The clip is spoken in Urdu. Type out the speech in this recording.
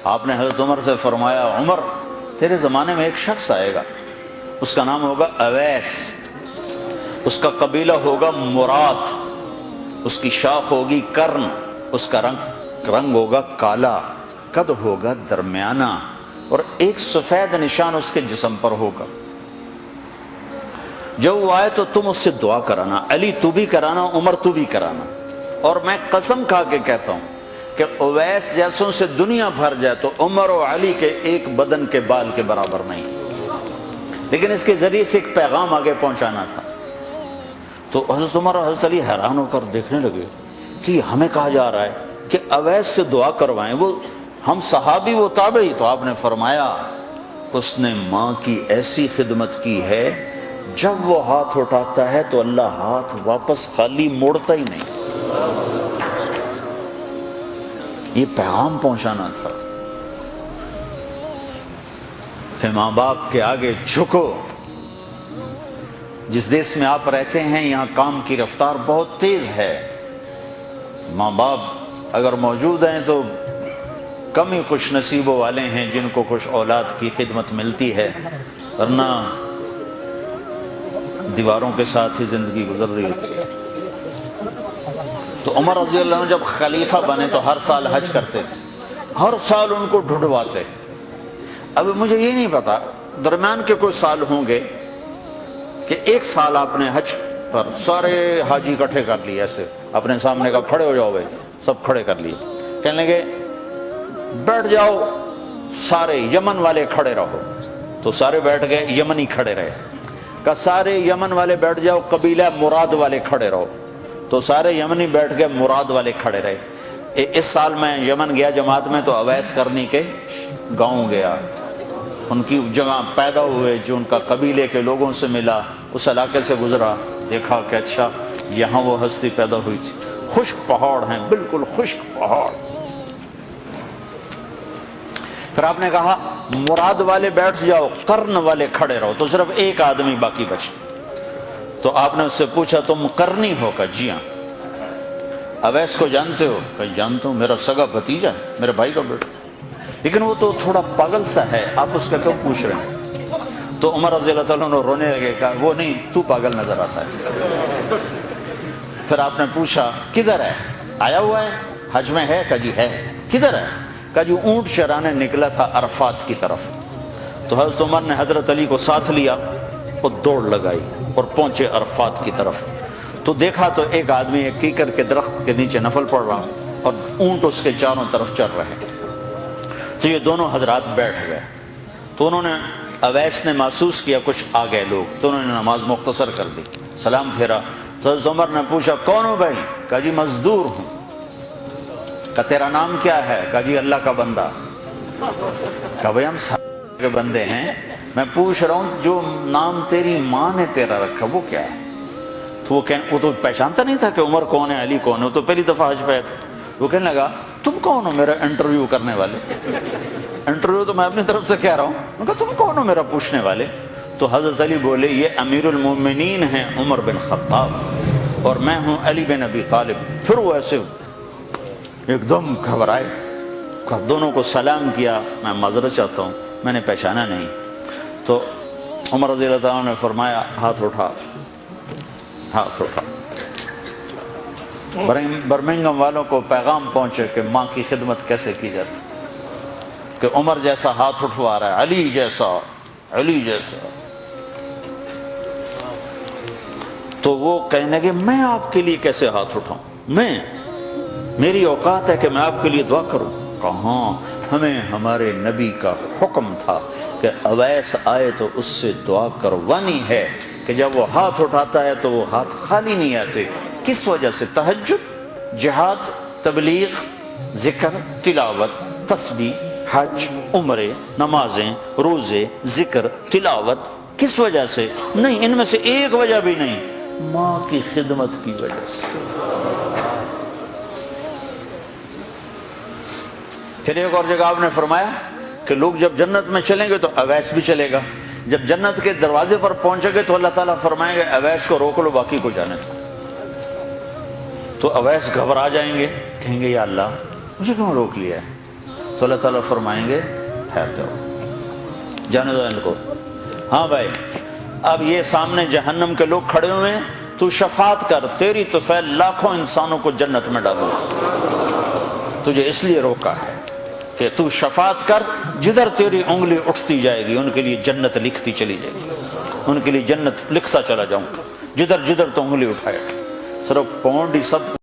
آپ نے حضرت عمر سے فرمایا عمر تیرے زمانے میں ایک شخص آئے گا، اس کا نام ہوگا اویس، اس کا قبیلہ ہوگا مراد، اس کی شاخ ہوگی کرن، اس کا رنگ ہوگا کالا، قد ہوگا درمیانہ، اور ایک سفید نشان اس کے جسم پر ہوگا۔ جب وہ آئے تو تم اس سے دعا کرانا، علی تو بھی کرانا، عمر تو بھی کرانا، اور میں قسم کھا کے کہتا ہوں کہ اویس جیسوں سے دنیا بھر جائے تو عمر و علی کے ایک بدن کے بال کے برابر نہیں، لیکن اس کے ذریعے سے ایک پیغام آگے پہنچانا تھا۔ تو حضرت عمر اور حضرت علی حیران ہو کر دیکھنے لگے کہ ہمیں کہا جا رہا ہے کہ اویس سے دعا کروائیں، وہ ہم صحابی وہ تابعی۔ تو آپ نے فرمایا اس نے ماں کی ایسی خدمت کی ہے، جب وہ ہاتھ اٹھاتا ہے تو اللہ ہاتھ واپس خالی موڑتا ہی نہیں۔ یہ پیغام پہنچانا تھا کہ ماں باپ کے آگے جھکو۔ جس دیش میں آپ رہتے ہیں یہاں کام کی رفتار بہت تیز ہے، ماں باپ اگر موجود ہیں تو کم ہی خوش نصیبوں والے ہیں جن کو خوش اولاد کی خدمت ملتی ہے، ورنہ دیواروں کے ساتھ ہی زندگی گزر رہی ہوتی ہے۔ تو عمر رضی اللہ عنہ جب خلیفہ بنے تو ہر سال حج کرتے تھے، ہر سال ان کو ڈھونڈواتے۔ اب مجھے یہ نہیں پتا درمیان کے کوئی سال ہوں گے کہ ایک سال آپ نے حج پر سارے حاجی اکٹھے کر لیے، ایسے اپنے سامنے کا کھڑے ہو جاؤ بھائی، سب کھڑے کر لیے، کہنے لگے بیٹھ جاؤ سارے یمن والے کھڑے رہو، تو سارے بیٹھ گئے، یمنی کھڑے رہے، کہ سارے یمن والے بیٹھ جاؤ، قبیلہ مراد والے کھڑے رہو، تو سارے یمنی بیٹھ گئے، مراد والے کھڑے رہے۔ اس سال میں یمن گیا جماعت میں تو اویس کرنی کے گاؤں گیا، ان کی جگہ پیدا ہوئے، جو ان کا قبیلے کے لوگوں سے ملا، اس علاقے سے گزرا، دیکھا کہ اچھا یہاں وہ ہستی پیدا ہوئی تھی، خشک پہاڑ ہیں، بالکل خشک پہاڑ۔ پھر آپ نے کہا مراد والے بیٹھ جاؤ، قرن والے کھڑے رہو، تو صرف ایک آدمی باقی بچا۔ تو آپ نے اس سے پوچھا تم قرنی ہو؟ کہ جی ہاں۔ اویس کو جانتے ہو؟ کہ جانتا ہوں، میرا سگا بھتیجا ہے، میرے بھائی کا بیٹا، لیکن وہ تو تھوڑا پاگل سا ہے، آپ اس کا کیوں پوچھ رہے ہیں؟ تو عمر رضی اللہ تعالیٰ عنہ رونے لگے، کہا وہ نہیں، تو پاگل نظر آتا ہے۔ پھر آپ نے پوچھا کدھر ہے؟ آیا ہوا ہے حج میں ہے؟ کہ جی ہے۔ کدھر ہے؟ کہ جی اونٹ چرانے نکلا تھا عرفات کی طرف۔ تو حضرت عمر نے حضرت علی کو ساتھ لیا اور دوڑ لگائی اور پہنچے عرفات کی طرف، تو دیکھا تو ایک آدمی ایک کیکر کے درخت کے نیچے نفل پڑھ رہا اور اونٹ اس کے چاروں طرف چل رہے ہیں۔ تو یہ دونوں حضرات بیٹھ گئے، تو انہوں نے اویس نے محسوس کیا کچھ آ گئے لوگ، تو انہوں نے نماز مختصر کر دی، سلام پھیرا۔ تو حضرت عمر نے پوچھا کون ہو بھائی؟ کہا جی مزدور ہوں۔ کہا تیرا نام کیا ہے؟ کہا جی اللہ کا بندہ۔ کہا بھائی ہم سارے کے بندے ہیں، میں پوچھ رہا ہوں جو نام تیری ماں نے تیرا رکھا وہ کیا ہے؟ تو وہ تو پہچانتا نہیں تھا کہ عمر کون ہے، علی کون ہے، وہ تو پہلی دفعہ حج پہ آیا تھا۔ وہ کہنے لگا تم کون ہو میرا انٹرویو کرنے والے؟ انٹرویو تو میں اپنی طرف سے کہہ رہا ہوں۔ میں کہا تم کون ہو میرا پوچھنے والے؟ تو حضرت علی بولے یہ امیر المومنین ہیں عمر بن خطاب اور میں ہوں علی بن ابی طالب۔ پھر وہ ایسے ایک دم گھبرائے، دونوں کو سلام کیا، میں معذرت چاہتا ہوں میں نے پہچانا نہیں۔ تو عمر رضی اللہ عنہ نے فرمایا ہاتھ اٹھا، ہاتھ اٹھا۔ برمنگھم والوں کو پیغام پہنچے کہ ماں کی خدمت کیسے کی جاتی، کہ عمر جیسا ہاتھ اٹھوا رہا ہے، علی جیسا، علی جیسا۔ تو وہ کہنے لگے میں آپ کے لیے کیسے ہاتھ اٹھاؤں، میری اوقات ہے کہ میں آپ کے لیے دعا کروں؟ کہاں، ہمیں ہمارے نبی کا حکم تھا کہ اویس آئے تو اس سے دعا کروانی ہے، کہ جب وہ ہاتھ اٹھاتا ہے تو وہ ہاتھ خالی نہیں آتے۔ کس وجہ سے؟ تہجد، جہاد، تبلیغ، ذکر، تلاوت، تسبیح، حج، عمرے، نمازیں، روزے، ذکر، تلاوت۔ کس وجہ سے؟ نہیں، ان میں سے ایک وجہ بھی نہیں، ماں کی خدمت کی وجہ سے۔ پھر ایک اور جگہ آپ نے فرمایا کہ لوگ جب جنت میں چلیں گے تو اویس بھی چلے گا، جب جنت کے دروازے پر پہنچے گے تو اللہ تعالیٰ فرمائیں گے اویس کو روک لو باقی کو جانے دو۔ تو اویس گھبرا جائیں گے، کہیں گے یا اللہ مجھے کیوں روک لیا ہے؟ تو اللہ تعالیٰ فرمائیں گے ٹھہر جاؤ، جانے دو ان کو۔ ہاں بھائی، اب یہ سامنے جہنم کے لوگ کھڑے ہوئے ہیں، تو شفاعت کر، تیری طفیل لاکھوں انسانوں کو جنت میں ڈالو، تجھے اس لیے روکا ہے کہ تو شفاعت کر، جدھر تیری انگلی اٹھتی جائے گی ان کے لیے جنت لکھتی چلی جائے گی، ان کے لیے جنت لکھتا چلا جاؤں گا، جدھر جدھر تو انگلی اٹھائے، صرف پونڈ ہی سب